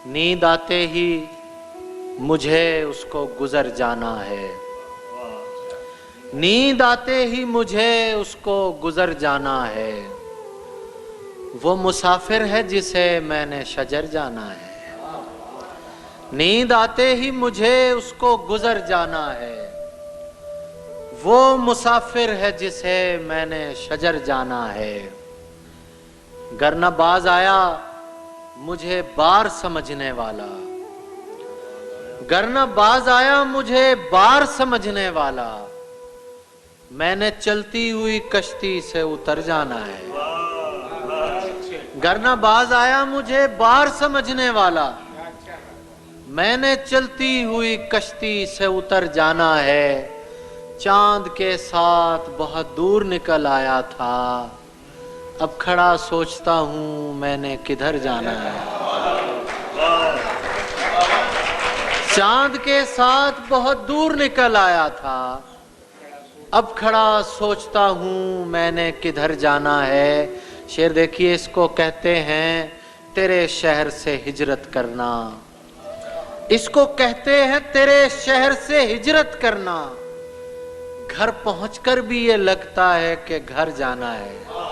नींद आते ही मुझे उसको गुजर जाना है। नींद आते ही मुझे उसको गुजर जाना है। वो मुसाफिर है जिसे मैंने शजर जाना है। नींद आते ही मुझे उसको गुजर जाना है। वो मुसाफिर है जिसे मैंने शजर जाना है। गर न बाज आया मुझे बार समझने वाला, गर न बाज आया मुझे बार समझने वाला, मैंने चलती हुई कश्ती से उतर जाना है। गर न बाज आया मुझे बार समझने वाला, मैंने चलती हुई कश्ती से उतर जाना है। चांद के साथ बहुत दूर निकल आया था, अब खड़ा सोचता हूं मैंने किधर जाना है। चांद के साथ बहुत दूर निकल आया था, अब खड़ा सोचता हूं मैंने किधर जाना है। शेर देखिए, इसको कहते हैं तेरे शहर से हिजरत करना। इसको कहते हैं तेरे शहर से हिजरत करना। घर पहुंचकर भी ये लगता है कि घर जाना है।